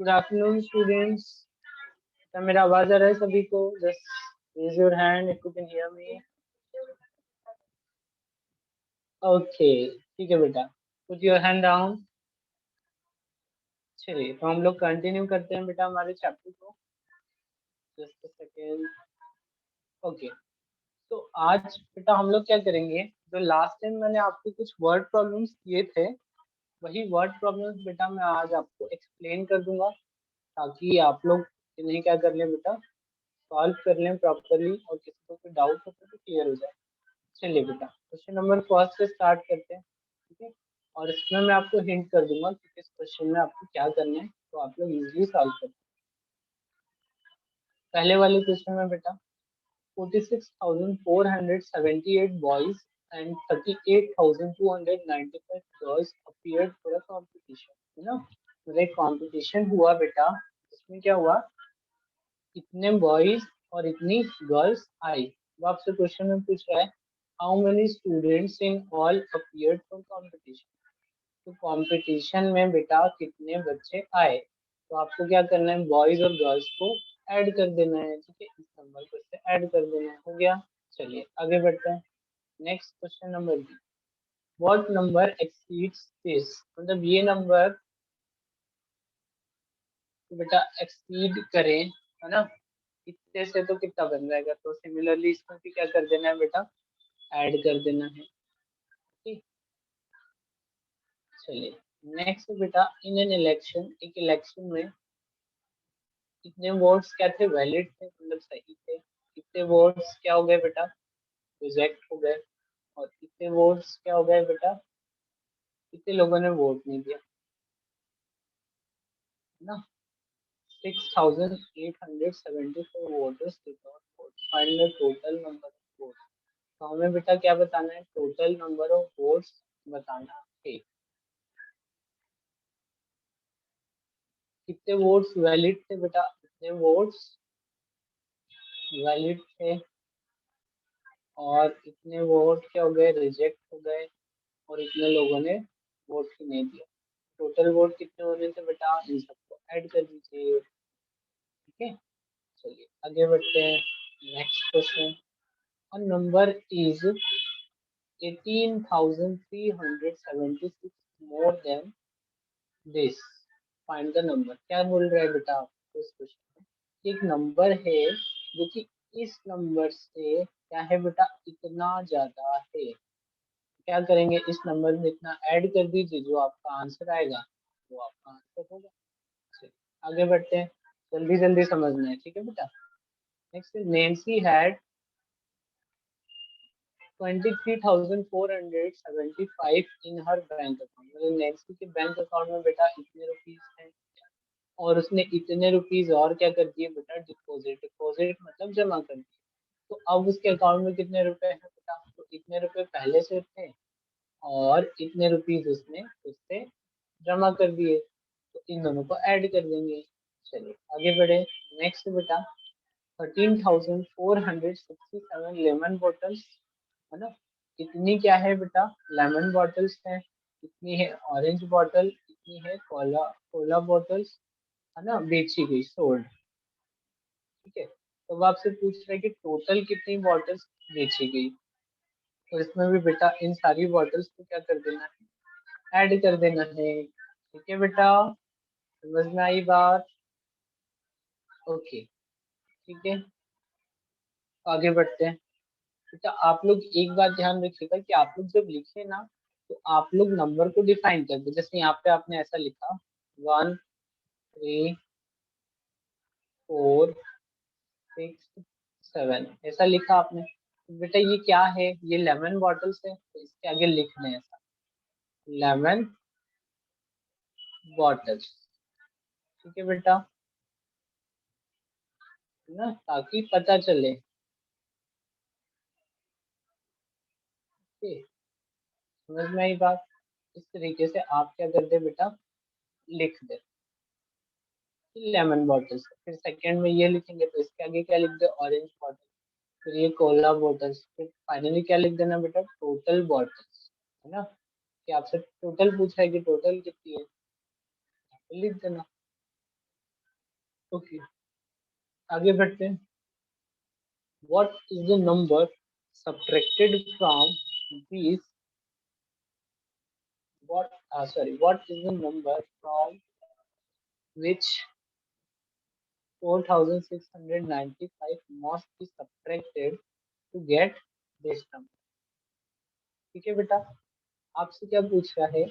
Good afternoon students. क्या मेरा आवाज आ रहा है सभी को? Just raise your hand if you can hear me. Okay, ठीक है बेटा, पुट योर हैंड डाउन। चलिए, तो हम लोग कंटिन्यू करते हैं बेटा हमारे चैप्टर को। Just a second. ओके, तो आज बेटा हम लोग क्या करेंगे, जो लास्ट टाइम मैंने आपको कुछ वर्ड प्रॉब्लम्स दिए थे, वही वर्ड प्रॉब्लम्स बेटा मैं आज आपको एक्सप्लेन कर दूंगा, ताकि आप लोग इन्हें क्या कर लें बेटा, सॉल्व कर लें प्रॉपरली, और किसी को कोई डाउट हो तो क्लियर हो जाए। चलिए बेटा, क्वेश्चन नंबर फर्स्ट से स्टार्ट करते हैं, ठीक है। और इसमें मैं आपको हिंट कर दूंगा कि किस क्वेश्चन में आपको क्या करना है, तो आप लोग इजीली सॉल्व कर। पहले वाले क्वेश्चन में बेटा 46,478 boys and 38,295 girls appeared for a competition, है ना। मतलब एक कॉम्पिटिशन हुआ बेटा, इसमें क्या हुआ, इतने बॉयज और इतनी गर्ल्स आई। वो आपसे क्वेश्चन में पूछ रहा है how many students in all appeared for competition. तो कंपटीशन में बेटा कितने बच्चे आए, तो आपको क्या करना है, बॉयज और गर्ल्स को ऐड कर देना है, ठीक है। इस नंबर को इससे ऐड कर देना है, हो गया। चलिए आगे बढ़ते हैं। Next question number B, what number exceeds this, मतलब ये नंबर बेटा एक्सीड करें, है ना, इतने से तो कितना बन जाएगा, तो सिमिलरली इसमें भी क्या कर देना है बेटा, ऐड कर देना है, ठीक। चलिए नेक्स्ट बेटा, इन एन इलेक्शन, एक इलेक्शन में कितने वोट्स क्या थे, वैलिड थे, मतलब सही थे। कितने वोट्स क्या हो गए बेटा, रिजेक्ट हो गए। और कितने वोट्स क्या हो गए बेटा, कितने लोगों ने वोट नहीं दिया, है ना। 6,874 voters did not vote, find the total number of votes. तो हमें बेटा क्या बताना है, टोटल नंबर ऑफ वोट्स बताना है। कितने वोट्स वैलिड थे बेटा, कितने वोट्स वैलिड थे, और इतने वोट क्या हो गए, रिजेक्ट हो गए, और इतने लोगों ने वोट ही नहीं दिया। टोटल वोट कितने होने थे बेटा, इन सबको ऐड कर दीजिए, ठीक है। चलिए आगे बढ़ते हैं। नेक्स्ट क्वेश्चन, और number is 18,376 more than this, find the number. क्या बोल रहा है बेटा आपको इस क्वेश्चन में, एक नंबर है जो कि इस नंबर से क्या है बेटा, इतना ज्यादा है। क्या करेंगे, इस नंबर में इतना ऐड कर दीजिए, जो आपका आंसर आएगा वो आपका आंसर होगा। चलिए आगे बढ़ते हैं, जल्दी जल्दी समझना है, ठीक है बेटा। Next, Nancy had 23,475 in her bank account, मतलब नैन्सी के बैंक अकाउंट में बेटा इतने रुपीज हैं, और उसने इतने रुपीज और क्या कर दिए बेटा, डिपॉजिट, डिपॉजिट मतलब जमा कर दिए। तो अब उसके अकाउंट में कितने रुपए हैं बेटा, तो इतने रुपए पहले से थे, और इतने रुपीज उसने उससे जमा कर दिए, तो इन दोनों को ऐड कर देंगे। चलिए आगे बढ़े। नेक्स्ट बेटा 13,467 लेमन बॉटल्स, है ना। कितनी क्या है बेटा, लेमन बॉटल्स है, कितनी है ऑरेंज बॉटल, कितनी है कोला कोला बॉटल्स, है ना, बेची गई, सोल्ड, ठीक है। तो वो आपसे पूछ रहे हैं कि टोटल कितनी बॉटल्स बेची गई, तो इसमें भी बेटा इन सारी बॉटल्स को क्या कर देना है, ऐड कर देना है, ठीक है बेटा। समझ में आई बात? ओके, ठीक है, आगे बढ़ते हैं। बेटा आप लोग एक बात ध्यान रखिएगा कि आप लोग जब लिखे ना, तो आप लोग नंबर को डिफाइन कर दो। जैसे यहाँ पे आपने ऐसा लिखा 1 3 4 6 7, ऐसा लिखा आपने, तो बेटा ये क्या है, ये लेमन बॉटल्स है, तो इसके आगे लिखना है ऐसा, लेमन बॉटल्स, ठीक है बेटा, है ना, ताकि पता चले, ठीक। समझ में आई बात? इस तरीके से आप क्या कर दे बेटा, लिख दे लेमन बॉटल्स। फिर सेकंड में ये लिखेंगे, तो इसके आगे क्या लिख दे, ऑरेंज बॉटल, फिर ये कोला बॉटल्स, फिर फाइनली क्या लिख देना बेटा, टोटल बॉटल्स, है ना। कि आपसे टोटल पूछ रहा है कि टोटल कितनी है, तो लिख देना। ओके, आगे बढ़ते हैं। What is the number subtracted from these what is the number from which 4695 must be subtracted to get this number? ठीक है बेटा, आपसे क्या पूछ रहा है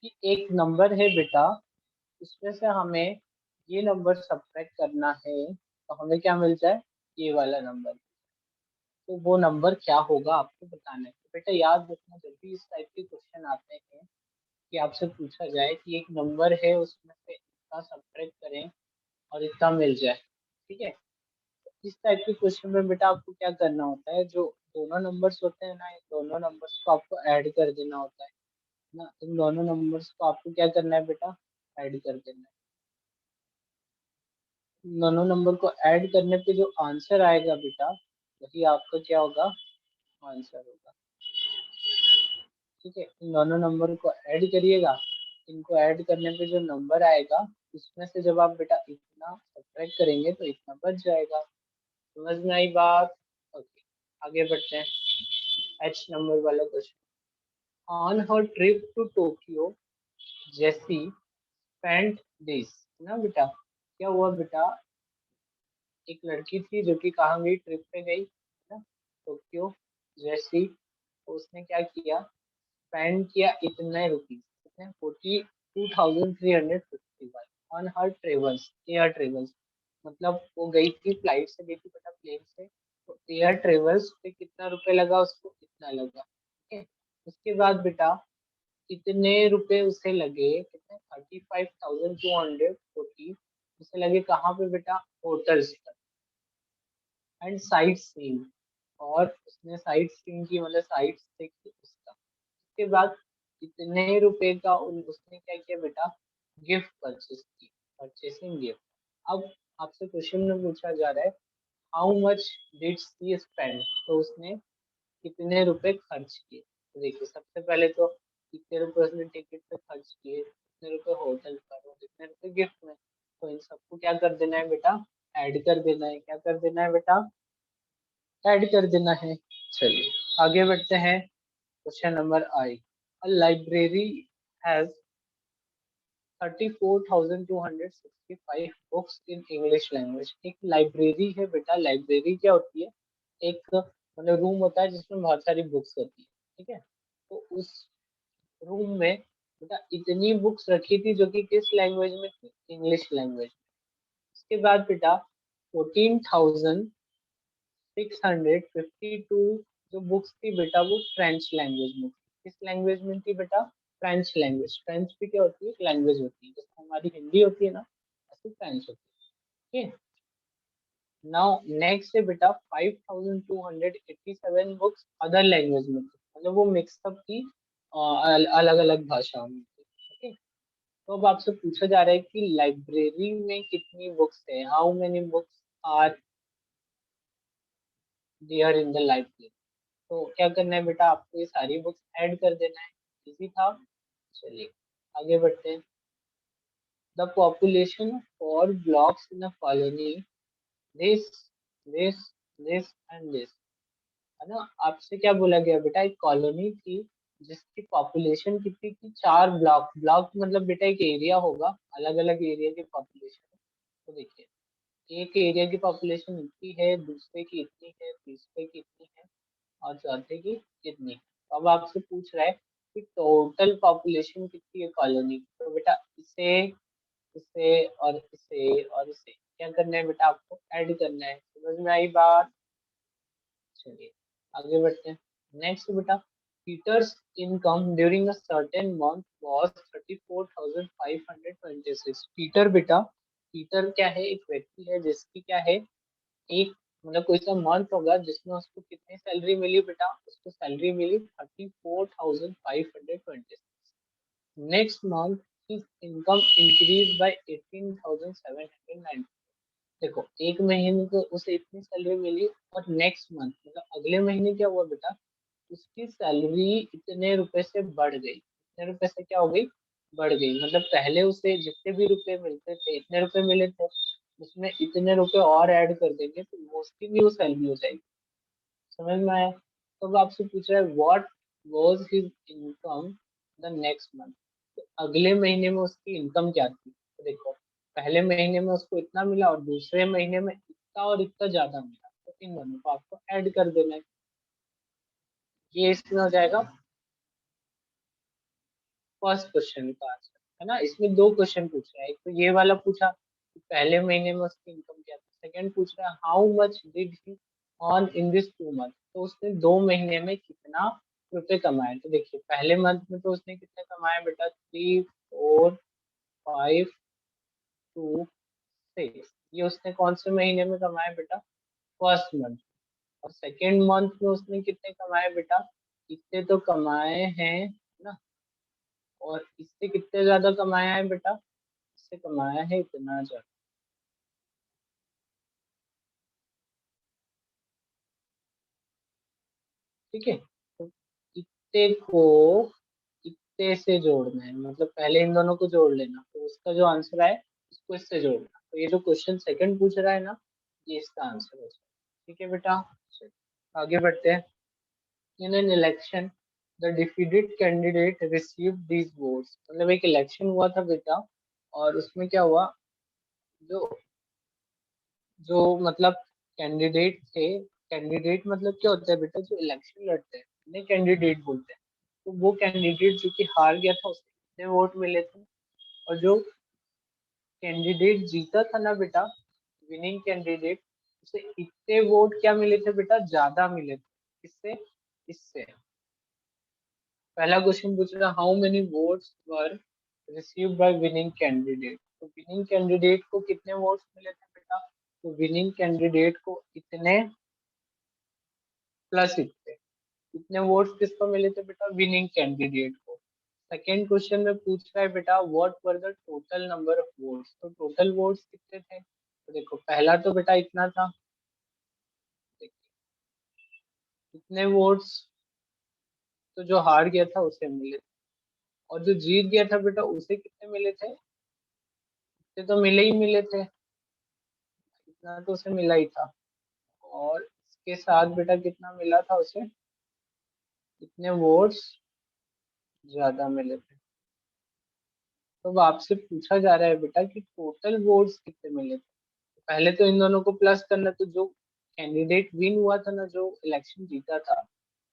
कि एक नंबर है बेटा, इसमें से हमें ये नंबर सब्ट्रैक्ट करना है, तो हमें क्या मिलता है, ये वाला नंबर। तो वो नंबर क्या होगा आपको बताना है। तो बेटा याद रखना, जब भी इस टाइप के क्वेश्चन आते हैं कि आपसे पूछा जाए कि एक नंबर है उसमें से इतना सब्ट्रैक्ट करें और इतना मिल जाए, ठीक है। इस टाइप के क्वेश्चन में बेटा आपको क्या करना होता है, जो दोनों नंबर्स होते हैं ना, इन दोनों नंबर्स को आपको ऐड कर देना होता है ना। इन दोनों नंबर्स को आपको क्या करना है बेटा, ऐड कर देना है। इन दोनों नंबर को ऐड करने पे जो आंसर आएगा बेटा, वही आपका क्या होगा, आंसर होगा। ठीक है, इन दोनों नंबर को ऐड करिएगा। इनको ऐड करने पे जो नंबर आएगा, उसमें से जब आप बेटा इतना सब्ट्रैक्ट करेंगे तो इतना बच जाएगा। समझ में आई बात? ओके, आगे बढ़ते हैं। एच नंबर वाला क्वेश्चन। On her trip to Tokyo Jessie spent this, ना बेटा, क्या हुआ बेटा, एक लड़की थी जो कि कहाँ गई, ट्रिप पे गई ना, टोक्यो। जैसी, तो उसने क्या किया, स्पेंड किया इतने रुपीज, कितने, 42,351 on her travels, air travels. मतलब वो गई थी, फ्लाइट से गई थी बेटा, प्लेन से, तो एयर ट्रेवल्स पे कितना रुपए लगा उसको, इतना लगा, ठीक है। उसके बाद बेटा कितने रुपए उसे लगे, कितने, 35,240 उसे लगे कहाँ पे बेटा, होटल्स पर एंड साइट सीइंग। और उसने साइट सीइंग की, मतलब साइट देखी उसका। उसके बाद कितने रुपए का उसने क्या किया बेटा, गिफ्ट परचेस की, परचेसिंग गिफ्ट। अब आपसे क्वेश्चन में पूछा जा रहा है how much did she spend, तो उसने कितने रुपए खर्च किए। तो देखिए, सबसे पहले तो कितने रुपए उसने टिकट पे खर्च किए, कितने रुपए होटल पर और कितने रुपए गिफ्ट में। तो इन सबको क्या कर देना है बेटा, ऐड कर देना है। क्या कर देना है बेटा, ऐड कर देना है। चलिए आगे बढ़ते हैं। Question number I. A library has 34,265 books in English language. एक लाइब्रेरी है बेटा, लाइब्रेरी क्या होती है, एक मतलब रूम होता है जिसमें बहुत सारी बुक्स होती है, ठीक है। तो उस रूम में बेटा इतनी बुक्स रखी थी जो कि किस लैंग्वेज में थी, इंग्लिश लैंग्वेज। उसके बाद बेटा 14,652 जो बुक्स थी बेटा, वो फ्रेंच लैंग्वेज में थी। किस लैंग्वेज में थी बेटा, फ्रेंच लैंग्वेज। फ्रेंच भी क्या होती है, एक लैंग्वेज होती है, जैसे हमारी हिंदी होती है ना, ऐसे फ्रेंच होती है। ठीक है। नाउ नेक्स्ट है बेटा 5,287 बुक्स अदर लैंग्वेज में थी, मतलब वो मिक्सअप थी, अलग अलग भाषाओं में थी। ओके। तो अब आपसे पूछा जा रहा है कि लाइब्रेरी में कितनी बुक्स है, how many books are there in the library. तो क्या करना है बेटा, आपको ये सारी बुक्स ऐड कर देना है। इजी था। चलिए आगे बढ़ते हैं। The population for blocks in a colony, this this this and this, है ना। आपसे क्या बोला गया बेटा, एक कॉलोनी थी जिसकी पॉपुलेशन कितनी थी, 4 ब्लॉक। ब्लॉक मतलब बेटा एक एरिया होगा, अलग अलग एरिया की पॉपुलेशन। तो देखिए, एक एरिया की पॉपुलेशन इतनी है, दूसरे की इतनी है, तीसरे की इतनी है और चौथे की कितनी। तो अब आपसे पूछ रहा है कि टोटल पॉपुलेशन कितनी है कॉलोनी की। तो बेटा इसे, इसे और इसे और इसे क्या करना है बेटा, आपको ऐड करना है। समझ में आई बात? चलिए आगे बढ़ते हैं। नेक्स्ट बेटा, Peter's income during a certain month was 34,526। Peter बेटा, पीटर क्या है, एक व्यक्ति है जिसकी क्या है, एक मतलब कोई सा मंथ होगा जिसमें उसको कितनी सैलरी मिली बेटा, उसको सैलरी मिली 34,526। Next month his income increase by 18,790। देखो एक महीने को उसे इतनी सैलरी मिली, और नेक्स्ट मंथ मतलब अगले महीने क्या हुआ बेटा, उसकी सैलरी इतने रुपए से बढ़ गई। इतने रुपए से क्या हो गई, बढ़ गई। मतलब पहले उसे जितने भी रुपए मिलते थे, इतने रुपए मिले थे, उसमें इतने रुपए और ऐड कर देंगे तो उसकी भी वो सैलरी हो जाएगी। समझ में आया? तो अब आपसे पूछ रहा है what was his income the next month. तो अगले महीने में उसकी इनकम क्या थी, तो देखो पहले महीने में उसको इतना मिला और दूसरे महीने में इतना और इतना ज्यादा मिला, तो इन दोनों को आपको ऐड कर देना है। ये इसमें हो जाएगा फर्स्ट क्वेश्चन का आंसर, है ना। इसमें दो क्वेश्चन पूछ रहा है, एक तो ये वाला पूछा कि पहले महीने में उसकी इनकम क्या थी, सेकंड पूछ रहा है how much did he on in this 2 month, तो उसने 2 महीने में कितना रुपए कमाए। तो देखिए पहले मंथ में तो उसने कितने कमाए बेटा, 3, 4, 5, 2, 6, ये उसने कौन से महीने में कमाए बेटा, फर्स्ट मंथ। और सेकेंड मंथ में उसने कितने कमाए बेटा, इतने तो कमाए हैं ना, और इससे कितने ज्यादा कमाया है बेटा, इससे कमाया है इतना ज्यादा। ठीक है, तो इतने को इतने से जोड़ना है, मतलब पहले इन दोनों को जोड़ लेना, तो उसका जो आंसर आए उसको इससे जोड़ना। तो ये जो क्वेश्चन सेकंड पूछ रहा है ना, ये इसका आंसर है। ठीक है बेटा, चलिए, आगे बढ़ते हैं। In an election the defeated candidate received these votes, मतलब एक इलेक्शन हुआ था बेटा, और उसमें क्या हुआ, जो जो मतलब कैंडिडेट थे, कैंडिडेट मतलब क्या होता है बेटा, जो इलेक्शन लड़ते हैं उन्हें कैंडिडेट बोलते हैं। तो वो कैंडिडेट जो कि हार गया था उसके कितने वोट मिले थे, और जो कैंडिडेट जीता था ना बेटा, विनिंग कैंडिडेट, उसे इतने वोट क्या मिले थे बेटा, ज्यादा मिले थे। किससे, इससे। पहला क्वेश्चन पूछ रहा how many votes were received by winning candidate, तो विनिंग कैंडिडेट को कितने वोट्स मिले थे बेटा, तो विनिंग कैंडिडेट को इतने प्लस इतने, इतने वोट्स किसको मिले थे बेटा, विनिंग कैंडिडेट को। सेकेंड क्वेश्चन में पूछ रहा है बेटा what were the total number of votes, तो टोटल वोट्स कितने थे, तो देखो पहला तो बेटा इतना था, इतने वोट्स तो जो हार गया था उसे मिले, और जो जीत गया था बेटा उसे कितने मिले थे, इतने तो मिले ही मिले थे, इतना तो उसे मिला ही था। और इसके साथ बेटा कितना मिला था उसे, इतने वोट्स ज्यादा मिले थे। तो अब आपसे पूछा जा रहा है बेटा कि टोटल वोट्स कितने मिले थे। पहले तो इन दोनों को प्लस करना, तो जो कैंडिडेट विन हुआ था ना, जो इलेक्शन जीता था,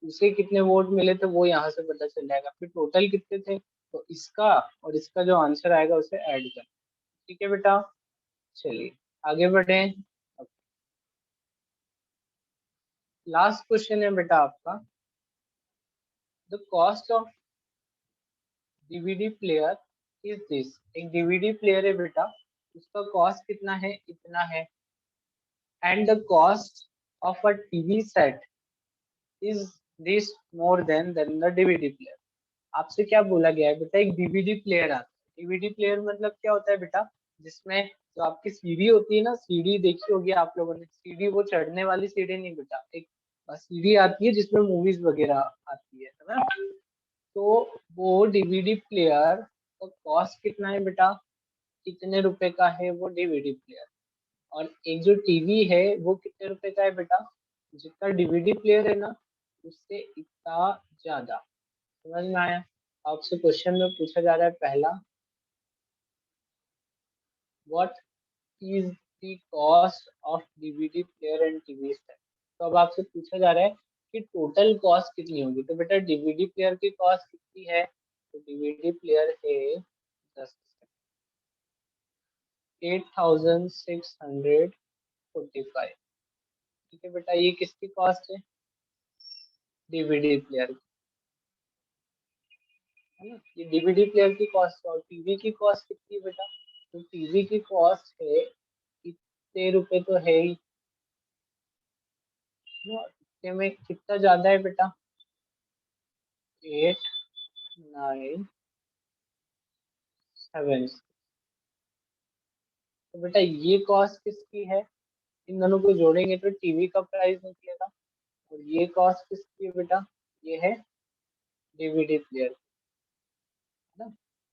उसे कितने वोट मिले थे वो यहाँ से पता चल जाएगा, फिर टोटल कितने थे, तो इसका और इसका जो आंसर आएगा उसे ऐड कर। ठीक है बेटा, चलिए आगे बढ़े। लास्ट क्वेश्चन है बेटा आपका, the cost of DVD player is this, एक डीवीडी प्लेयर है बेटा, उसका कॉस्ट कितना है, इतना है, and the cost of a TV set is this more than the DVD player. आपसे क्या बोला गया है बेटा, एक डीवीडी प्लेयर आता है, डीवीडी प्लेयर मतलब क्या होता है बेटा, जिसमें जो आपकी सीडी होती है ना, सीडी देखी होगी आप लोगों ने, सीडी वो चढ़ने वाली सीडी नहीं बेटा, एक सीडी आती है जिसमें मूवीज वगैरह आती है ना। तो वो डीवीडी प्लेयर का कॉस्ट कितना है बेटा, कितने रुपए का है वो डीवीडी प्लेयर, और एक जो टीवी है वो कितने रुपए का है बेटा, जितना डीवीडी प्लेयर है ना उससे इतना ज्यादा। समझ में आया? आपसे क्वेश्चन में पूछा जा रहा है पहला, what is the cost of DVD player and TV set. तो अब आपसे पूछा जा रहा है कि टोटल कॉस्ट कितनी होगी, तो बेटा डीवीडी प्लेयर की कॉस्ट कितनी है, तो डीवीडी प्लेयर है 8645। ठीक है बेटा, ये किसकी कॉस्ट है, डीवीडी प्लेयर, है ना। ये डीवीडी प्लेयर की कॉस्ट, और टीवी की कॉस्ट कितनी है बेटा, तो टीवी की कॉस्ट है इतने रुपए तो है ही ना, इतने में कितना ज्यादा है बेटा, 8, 9, 7, तो बेटा ये कॉस्ट किसकी है, इन दोनों को जोड़ेंगे तो टीवी का प्राइस निकलेगा। और ये कॉस्ट किसकी है बेटा, ये है डीवीडी प्लेयर, है ना।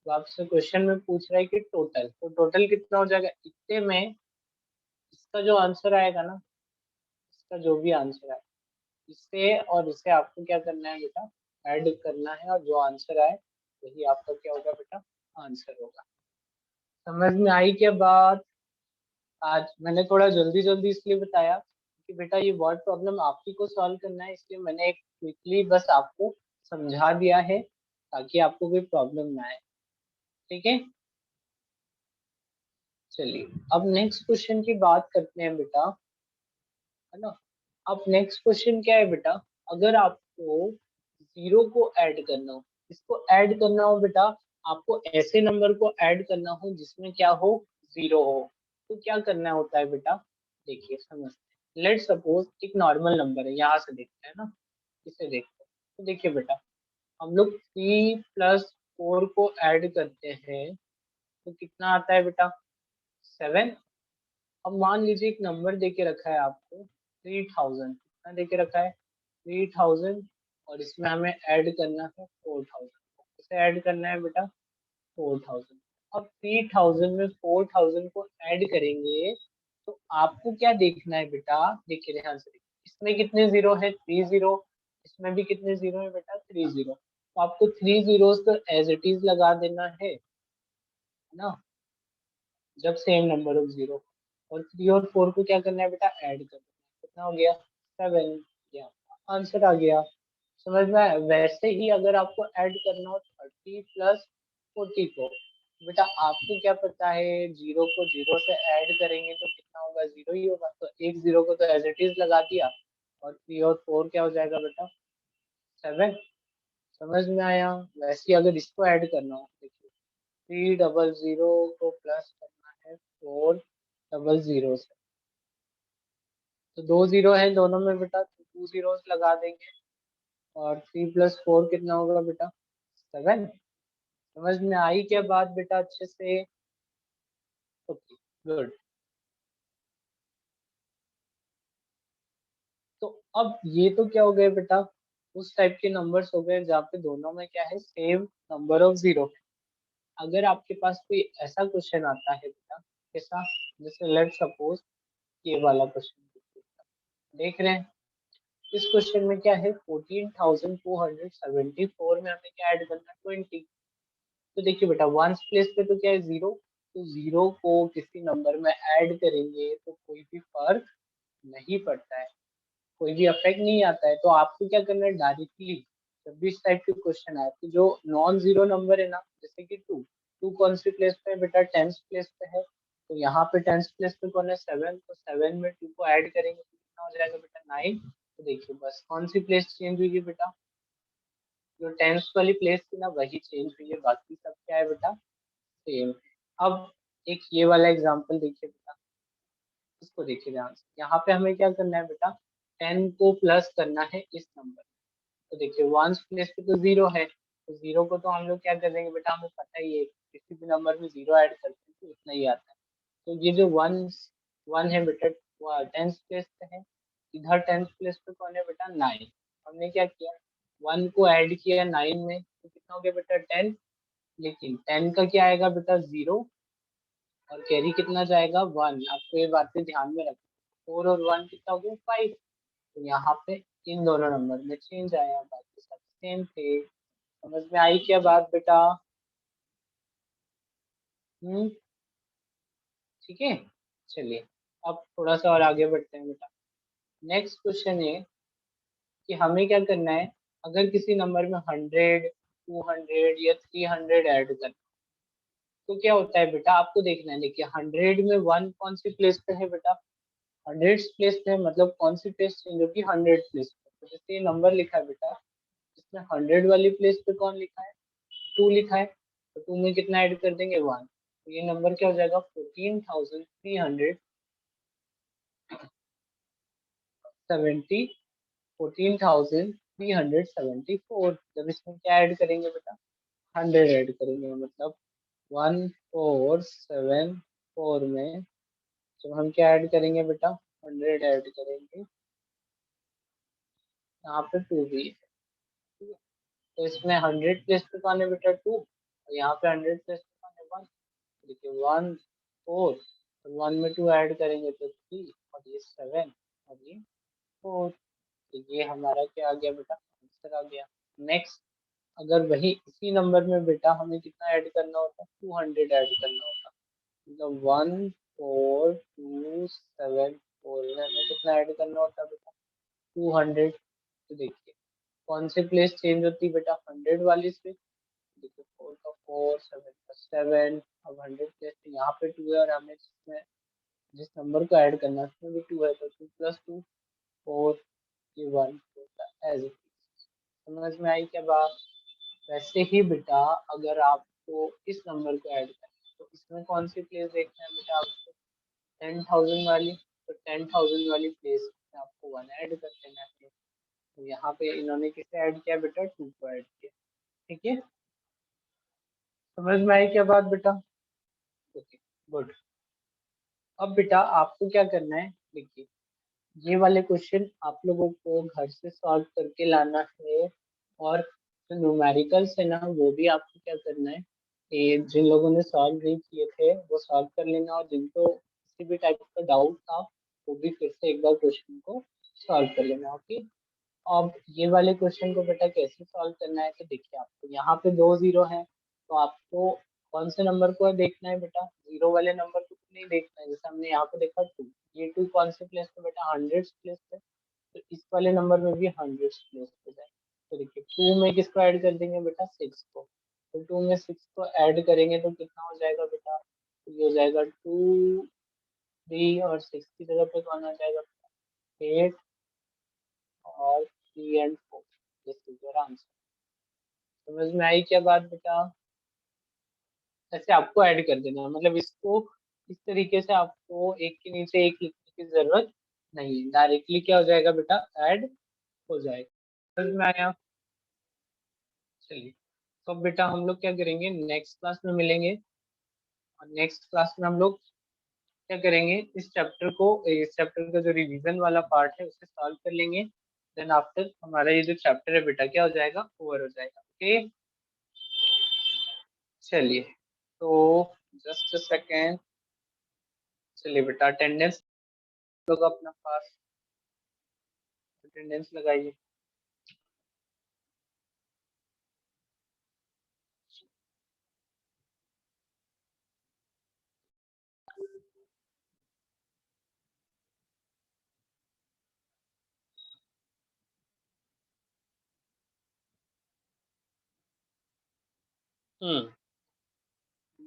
तो आपसे क्वेश्चन में पूछ रहा है कि टोटल, तो टोटल कितना हो जाएगा इतने में, इसका जो आंसर आएगा ना, इसका जो भी आंसर आए, इससे और इसे आपको क्या करना है बेटा, ऐड करना है, और जो आंसर आए वही आपका क्या होगा बेटा, आंसर होगा। समझ में आई क्या बात। आज मैंने थोड़ा जल्दी जल्दी इसलिए बताया कि बेटा ये वर्ड प्रॉब्लम आप ही को सॉल्व करना है, इसलिए मैंने एक क्विकली बस आपको समझा दिया है ताकि आपको कोई प्रॉब्लम ना आए। ठीक है, चलिए अब नेक्स्ट क्वेश्चन की बात करते हैं बेटा, है ना। अब नेक्स्ट क्वेश्चन क्या है बेटा, अगर आपको जीरो को ऐड करना हो, इसको ऐड करना हो बेटा, आपको ऐसे नंबर को ऐड करना हो जिसमें क्या हो, जीरो हो, तो क्या करना होता है बेटा, देखिए समझते हैं। लेट सपोज एक नॉर्मल नंबर है, यहाँ से देखते हैं ना, इसे देखते हैं। तो देखिए बेटा, हम लोग 3 + 4 को ऐड करते हैं तो कितना आता है बेटा, 7। अब मान लीजिए एक नंबर दे के रखा है आपको 3000, कितना दे के रखा है, 3000, और इसमें हमें ऐड करना है 4000। इसे ऐड करना है बेटा 4000। अब 3000 में 4000 को ऐड करेंगे तो आपको क्या देखना है बेटा, देखिए ध्यान से देखिए, इसमें कितने जीरो है, 3 जीरो, इसमें भी कितने जीरो है बेटा, 3 जीरो। तो आपको 3 जीरोस तो एज इट इज लगा देना है ना, जब सेम नंबर ऑफ जीरो। और 3 और 4 को क्या करना है बेटा, ऐड करना है, कितना हो गया, 7, या आंसर आ गया। समझ में आया? वैसे ही अगर आपको ऐड करना हो 30 + 40 को, बेटा आपको क्या पता है, जीरो को जीरो से ऐड करेंगे तो कितना होगा, जीरो ही होगा, तो एक जीरो को तो एज इट इज लगा दिया, और 3 और 4 क्या हो जाएगा बेटा, 7। समझ में आया? वैसे ही अगर इसको ऐड करना हो, देखिए 300 को प्लस करना है 400 से, तो 2 जीरो है दोनों में बेटा, तो 2 जीरोस लगा देंगे, और 3 + 4 कितना होगा बेटा, 7। समझ में आई क्या बात बेटा अच्छे से, ओके गुड। तो अब ये तो क्या हो गए बेटा, उस टाइप के नंबर्स हो गए जहाँ पे दोनों में क्या है, सेम नंबर ऑफ जीरो है। अगर आपके पास कोई ऐसा क्वेश्चन आता है बेटा, कैसा, जैसे लेट सपोज ये वाला क्वेश्चन देख रहे हैं, इस क्वेश्चन में क्या है, 14,274 में हमें क्या ऐड करना है, 20। तो देखिए बेटा वंस प्लेस पे तो क्या है, जीरो, तो जीरो को किसी नंबर में ऐड करेंगे तो कोई भी फर्क नहीं पड़ता है, कोई भी अफेक्ट नहीं आता है। तो आपको क्या करना है, डायरेक्टली जब भी इस टाइप के क्वेश्चन आए तो जो नॉन जीरो नंबर है ना, जैसे कि टू, टू कौन सी प्लेस पे है बेटा, टेंथ प्लेस पे है, तो यहाँ पे टेंथ प्लेस पे कौन है, 7, तो 7 में 2 को ऐड करेंगे तो कितना हो जाएगा बेटा, 9। तो देखिए बस कौन सी प्लेस चेंज हुई है बेटा, जो टेंथ वाली प्लेस थी ना वही चेंज हुई है, बाकी सब क्या है बेटा, सेम। अब एक ये वाला एग्जांपल देखिए बेटा, इसको देखिए ध्यान से, यहाँ पे हमें क्या करना है बेटा, 10 को प्लस करना है इस नंबर। तो देखिए वंस प्लेस पे तो जीरो है, तो जीरो को तो हम लोग क्या कर देंगे बेटा, हमें पता ही है किसी भी नंबर में जीरो ऐड करते हैं तो उतना ही आता है। तो ये जो वन वन है बेटा, टेंथ प्लेस पे है, इधर टेंथ प्लेस पे कौन है बेटा, 9। हमने क्या किया, 1 को ऐड किया 9 में तो कितना हो गया बेटा, 10। लेकिन 10 का क्या आएगा बेटा, जीरो, और कैरी कितना जाएगा, 1। आपको ये बातें ध्यान में रखना, 4 और 1 कितना हो गया, 5। तो यहाँ पे इन दोनों नंबर में चेंज आया, बाकी सब सेम थे। समझ में आई क्या बात बेटा, हम्म, ठीक है। चलिए अब थोड़ा सा और आगे बढ़ते हैं बेटा। नेक्स्ट क्वेश्चन है कि हमें क्या करना है, अगर किसी नंबर में 100, 200 या 300 ऐड करना, तो क्या होता है बेटा, आपको देखना है। देखिए 100 में 1 कौन सी प्लेस पे है बेटा, 100 प्लेस पे है, मतलब कौन सी प्लेस चेंज होगी, 100 प्लेस पे। तो जैसे ये नंबर लिखा है बेटा, इसमें 100 वाली प्लेस पे कौन लिखा है, 2 लिखा है, तो 2 में कितना ऐड कर देंगे, 1। तो ये नंबर क्या हो जाएगा, 14,374। जब इसमें क्या ऐड करेंगे बेटा, 100 ऐड करेंगे, मतलब 1474 4 में जब हम क्या ऐड करेंगे बेटा, 100 ऐड करेंगे, यहाँ पे 2 भी है, ठीक है। तो इसमें 100 प्लेस पे कौन है बेटा, 2, और यहाँ पे 100 प्लेस पे कौन है, 1। देखिए 1 4, और 1 में 2 ऐड करेंगे तो 3, और ये 7, और ये 4। तो ये हमारा क्या आ गया बेटा, आंसर आ गया। नेक्स्ट, अगर वही इसी नंबर में बेटा हमें कितना ऐड करना होता, 200 ऐड करना होता, मतलब 1 4 2 7 4 में हमें कितना ऐड करना होता बेटा, 200। तो देखिए कौन सी प्लेस चेंज होती बेटा, 100 वाली से। देखिए 4 का 4, 7 का 7, अब 100 प्लेस पे यहाँ पे 2 है, और हमें जिस नंबर को ऐड करना है उसमें भी 2 है, तो 2 + 2 4, ये 1 एज इट। समझ में आई क्या बात। वैसे ही बेटा अगर आपको इस नंबर को ऐड करना है तो इसमें कौन सी प्लेस देखना है बेटा आपको, 10,000 वाली। तो 10,000 वाली प्लेस में आपको 1 ऐड कर देना है। तो यहाँ पे इन्होंने किसे ऐड किया बेटा, 2 को ऐड किया, ठीक है। समझ में आई क्या बात बेटा, ओके गुड। अब बेटा आपको क्या करना है, देखिए ये वाले क्वेश्चन आप लोगों को घर से सॉल्व करके लाना है, और जो न्यूमेरिकल्स है ना वो भी आपको क्या करना है, ये जिन लोगों ने सॉल्व नहीं किए थे वो सॉल्व कर लेना, और जिनको किसी भी टाइप का डाउट था वो भी फिर से एक बार क्वेश्चन को सॉल्व कर लेना, ओके। अब ये वाले क्वेश्चन को बेटा कैसे सॉल्व करना है, तो देखिए आपको यहाँ पे 2 0 है, तो आपको कौन से नंबर को देखना है बेटा, 0 वाले नंबर को नहीं देखना है। जैसे हमने यहाँ पे देखा 2, ये 2 कौन से प्लेस पे बेटा, 100 प्लेस पे, तो इस वाले नंबर में भी 100 प्लेस पे जाए। तो देखिए 2 में किसको ऐड कर देंगे बेटा, 6 को। तो 2 में 6 को ऐड करेंगे तो कितना हो जाएगा बेटा, तो ये हो जाएगा 2 3, और 6 की जगह पे कौन आ जाएगा, 8, और 3 and 4। This is your answer. समझ में आई क्या बात बेटा। ऐसे आपको ऐड कर देना है, मतलब इसको इस तरीके से आपको एक के नीचे एक लिखने की जरूरत नहीं है, डायरेक्टली क्या हो जाएगा बेटा, ऐड हो जाएगा। समझ में आया। चलिए तो अब बेटा हम लोग क्या करेंगे, नेक्स्ट क्लास में मिलेंगे, और नेक्स्ट क्लास में हम लोग क्या करेंगे, इस चैप्टर का जो रिवीजन वाला पार्ट है उसे सॉल्व कर लेंगे। देन आफ्टर हमारा ये जो चैप्टर है बेटा क्या हो जाएगा, ओवर हो जाएगा, ओके। चलिए तो जस्ट अ सेकेंड, चलिए बेटा अटेंडेंस लोग अपना पास अटेंडेंस लगाइए।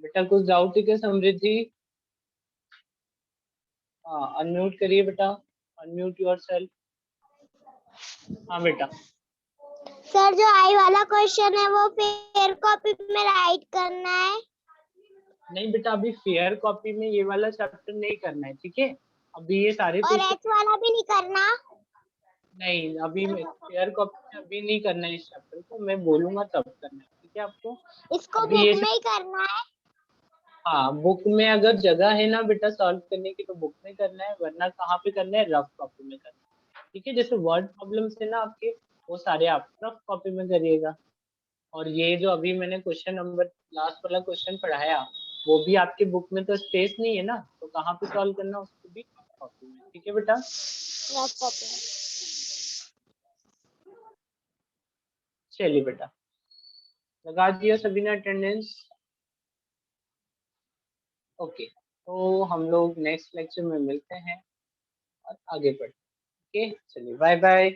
बेटा कुछ डाउट है क्या समृद्धि, हाँ अनम्यूट करिए बेटा, अनम्यूट योरसेल्फ। हाँ बेटा, सर जो आई वाला क्वेश्चन है वो फेयर कॉपी में राइट करना है। नहीं बेटा अभी फेयर कॉपी में ये वाला चैप्टर नहीं करना है, ठीक है। अभी ये सारे और क्वेश्चन एच वाला भी नहीं करना। नहीं, अभी फेयर कॉपी में अभी नहीं करना है, इस चैप्टर को मैं बोलूंगा तब करना है, ठीक है आपको। इसको अभी बुक ये में ही करना है। हाँ बुक में अगर जगह है ना बेटा सॉल्व करने की तो बुक में करना है, वरना कहाँ पे करना है, रफ कॉपी में करना है, ठीक है। जैसे वर्ड प्रॉब्लम्स है ना आपके, वो सारे आप रफ कॉपी में करिएगा। और ये जो अभी मैंने क्वेश्चन नंबर लास्ट वाला क्वेश्चन पढ़ाया वो भी आपके बुक में तो स्पेस नहीं है ना, तो कहाँ पे सॉल्व करना उसको भी कॉपी में, ठीक है बेटा। रफ कॉपी में। चलिए बेटा लगा दिया सभी ने अटेंडेंस, ओके। तो हम लोग नेक्स्ट लेक्चर में मिलते हैं और आगे बढ़ते हैं, ओके चलिए बाय बाय।